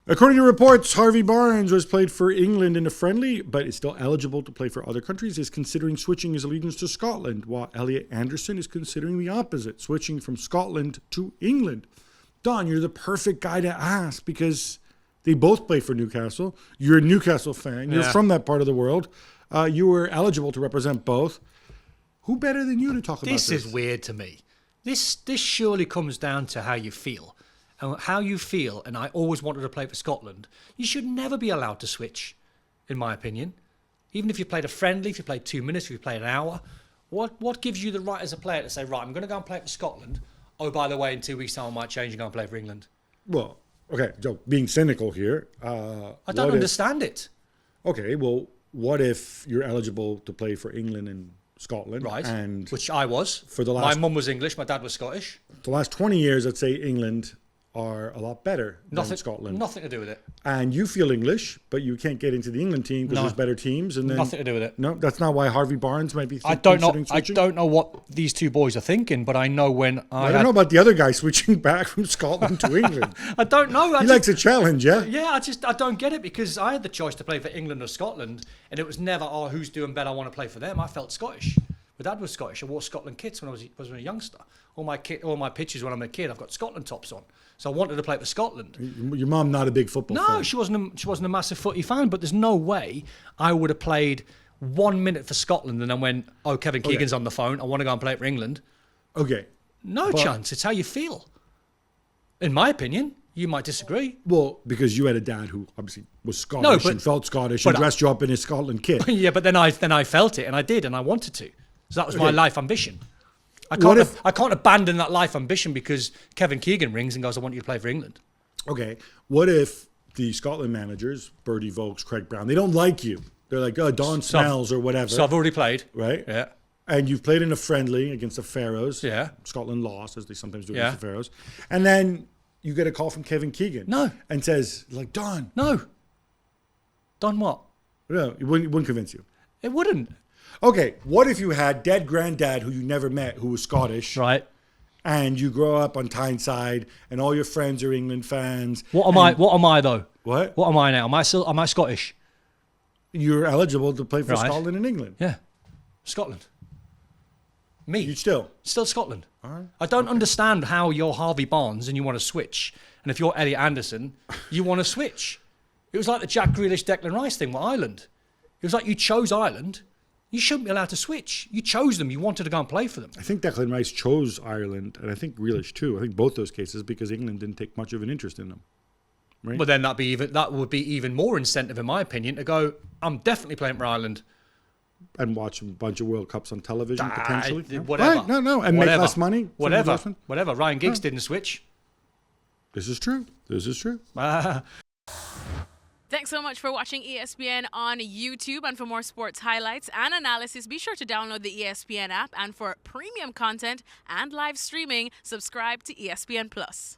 According to reports, Harvey Barnes was played for England in a friendly, but is still eligible to play for other countries, is considering switching his allegiance to Scotland, while Elliot Anderson is considering the opposite, switching from Scotland to England. Don, you're the perfect guy to ask because they both play for Newcastle. You're a Newcastle fan. You're from that part of the world. You were eligible to represent both. Who better than you to talk about this? This is weird to me. This surely comes down to how you feel. And how you feel, and I always wanted to play for Scotland, you should never be allowed to switch, in my opinion. Even if you played a friendly, if you played 2 minutes, if you played an hour, what gives you the right as a player to say, right, I'm going to go and play for Scotland. Oh, by the way, in 2 weeks' time, I might change and go and play for England. Well, okay, Joe, being cynical here. I don't understand it. Okay, well, what if you're eligible to play for England and Scotland? Right, and which I was. For the last, my mum was English, my dad was Scottish. The last 20 years, I'd say England are a lot better than Scotland. Nothing to do with it. And you feel English, but you can't get into the England team because there's better teams. And then, nothing to do with it. No, that's not why Harvey Barnes might be switching. I don't know what these two boys are thinking, but I know when I don't know about the other guy switching back from Scotland to England. I don't know. He likes a challenge, yeah? Yeah, I don't get it because I had the choice to play for England or Scotland, and it was never, who's doing better, I want to play for them. I felt Scottish. My dad was Scottish. I wore Scotland kits when I was a youngster. All my pictures when I'm a kid, I've got Scotland tops on. So I wanted to play for Scotland. Your mom not a big football fan? No, she wasn't a massive footy fan. But there's no way I would have played 1 minute for Scotland and then went, Kevin Keegan's on the phone. I want to go and play for England. Okay. No chance. It's how you feel. In my opinion. You might disagree. Well, because you had a dad who obviously was Scottish and felt Scottish and dressed you up in his Scotland kit. Yeah, but then I felt it and I did and I wanted to. So that was my life ambition. I can't abandon that life ambition because Kevin Keegan rings and goes, I want you to play for England. Okay. What if the Scotland managers, Bertie Vogts, Craig Brown, they don't like you? They're like, Don Smells or whatever. So I've already played. Right? Yeah. And you've played in a friendly against the Pharaohs. Yeah. Scotland lost, as they sometimes do against the Pharaohs. And then you get a call from Kevin Keegan. No. And says, like, Don. No. Don what? No, it wouldn't convince you. It wouldn't. Okay, what if you had dead granddad who you never met, who was Scottish, right? And you grow up on Tyneside, and all your friends are England fans. What am I though? What? What am I now? Am I Scottish? You're eligible to play for Scotland and England. Yeah, Scotland. Me? You still Scotland. All right. I don't understand how you're Harvey Barnes and you want to switch, and if you're Elliot Anderson, you want to switch. It was like the Jack Grealish, Declan Rice thing with Ireland. It was like you chose Ireland. You shouldn't be allowed to switch. You chose them. You wanted to go and play for them. I think Declan Rice chose Ireland, and I think Grealish too. I think both those cases because England didn't take much of an interest in them. Right? But then that would be even more incentive, in my opinion, to go, I'm definitely playing for Ireland. And watch a bunch of World Cups on television, potentially. Whatever. Right? No. And make less money. Whatever. Ryan Giggs didn't switch. This is true. Thanks so much for watching ESPN on YouTube. And for more sports highlights and analysis, be sure to download the ESPN app. And for premium content and live streaming, subscribe to ESPN Plus.